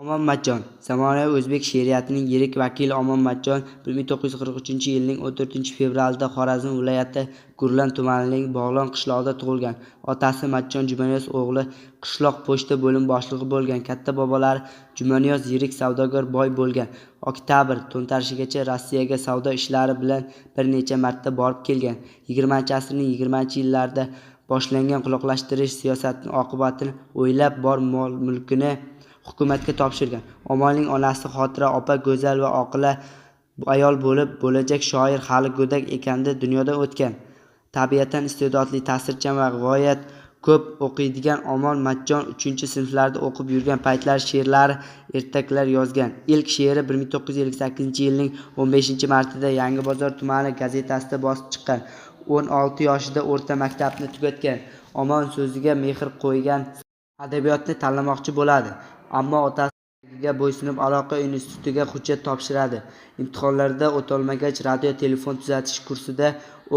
Omon Matchon zamonaviy o'zbek she'riyatining yirik vakili Omon Matchon 1943-yilning 14-fevralida Xorazm viloyati Gurlan tumanining Bog'lon qishlog'ida tug'ilgan. Otasi Matchon Jumaniyoz o'g'li qishloq pochta bo'lim boshlig'i bo'lgan. Katta bobolari Jumaniyoz yirik savdogar, boy bo'lgan. Oktyabr to'ntarishigacha Rossiyaga savdo ishlari bilan bir necha marta borib kelgan. 20-asrning 20-yillarida boshlangan quloqlashtirish siyosatining oqibatini o'ylab bor mol-mulkini hukumatga topshirgan. Omonning onasi Xotira opa go'zal va oqila ayol bo'lib, bo'lajak shoir hali go'dak ekanda dunyodan o'tgan. Tabiatan iste'dodli, ta'sirchan va g'oyat ko'p o'qiydigan Omon Matchon 3-sinflarda o'qib yurgan paytlari she'rlari, ertaklar yozgan. Ilk she'ri 1958-yilning 15-martida Yangibozor tumani gazetasida bosib chiqqan. 16 yoshida o'rta maktabni tugatgan. Omon so'ziga mehr qo'ygan, adabiyotni tanlamoqchi bo'ladi, ammo otasiga bo'ysunib Aloqa institutiga hujjat topshiradi. Imtihonlarda o'tolmagach, radio telefon tuzatish kursida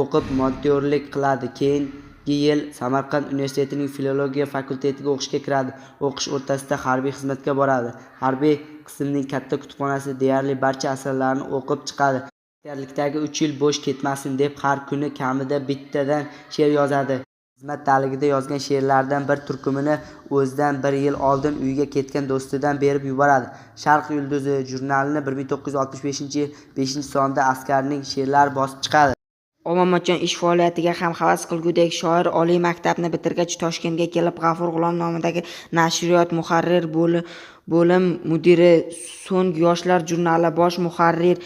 o'qib montyorlik qiladi. Keyingi yil Samarqand universitetining filologiya fakultetiga o'qishga kiradi. O'qish o'rtasida harbiy xizmatga boradi. Harbiy qismning katta kutubxonasida deyarli barcha asarlarni o'qib chiqadi. Askarlikdagi 3 yil bo'sh ketmasin deb har kuni kamida bittadan she'r yozadi. Xizmat daligida yozgan she'rlaridan bir turkumini o'zidan bir yil oldin uyiga ketgan do'stidan berib yuboradi. Sharq yulduzi jurnalini 1965-yil 5-sonida askarning she'rlari bosib chiqadi. Omon Matchon ish faoliyatiga ham havas qilgudek shoir oliy maktabni bitirgach Toshkentga kelib, G'afur G'ulom nomidagi nashriyot muharrir bo'lim mudiri, So'ng yoshlar jurnali bosh muharrir,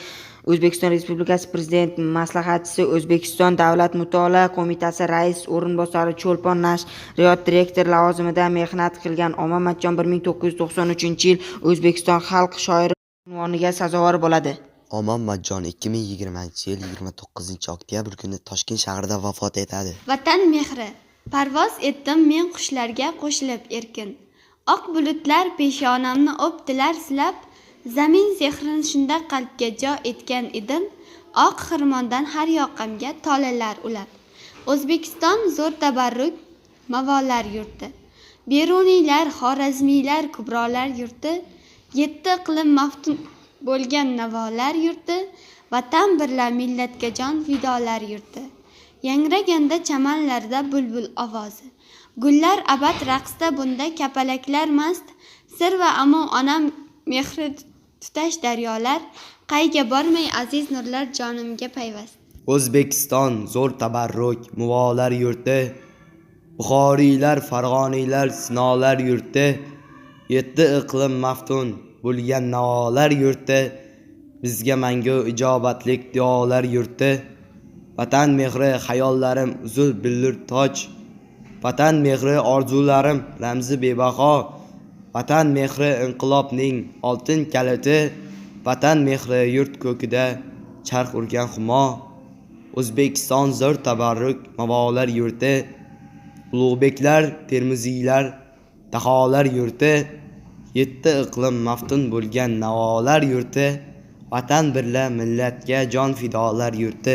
O'zbekiston Respublikasi Prezident maslahatchisi, O'zbekiston Davlat mutolaa qo'mitasi rais o'rinbosari, Cho'lpon nashriyot direktori lavozimida mehnat qilgan Omon Matchon 1993-yil O'zbekiston xalq shoiri unvoniga sazovor bo'ladi. Omon Matchon 2020-yil 29-oktyabr kuni Toshkent shahrida vafot etadi. Vatan mehri. Parvoz etdim men qushlarga qo'shilib erkin. Oq bulutlar peshonamni o'pdilar silab, zamin sehrini shunda qalbga jo etgan edim. Oq xirmondan har yoqamga tolalar ulab. O'zbekiston zo'r tabarruk mavolar yurti. Beruniylar, xorazmiylar, kubrolar yurti. 7 iqlim maftun bo'lgan navolar yurti. Vatan birla millatga jon fidolar yurti. Yangraganda chamanlarda bulbul ovozi. Gullar abad raqsda bunda kapalaklar mast. Sir va amon onam mehri tutash daryolar. Qayga bormay aziz nurlar jonimga payvast. O'zbekiston zo'r tabarruk muvolar yurti. Buxoriylar, farg'oniylar sinolar yurti. 7 iqlim maftun bo'lgan navolar yurti. Bizga mangu ijobatlik duolar yurti. Vatan mehri xayollarim uzul billur toj. Vatan mehri orzularim ramzi bebaho. Vatan mehri inqilobning oltin kaliti. Vatan mehri yurt ko'kida charx urgan humo. O'zbekiston zo'r tabarruk mavolar yurti. Ulug'beklar, Termiziylar, Daholar yurti. 7 iqlim maftun bo'lgan navolar yurti. Vatan birla millatga jon fidolar yurti.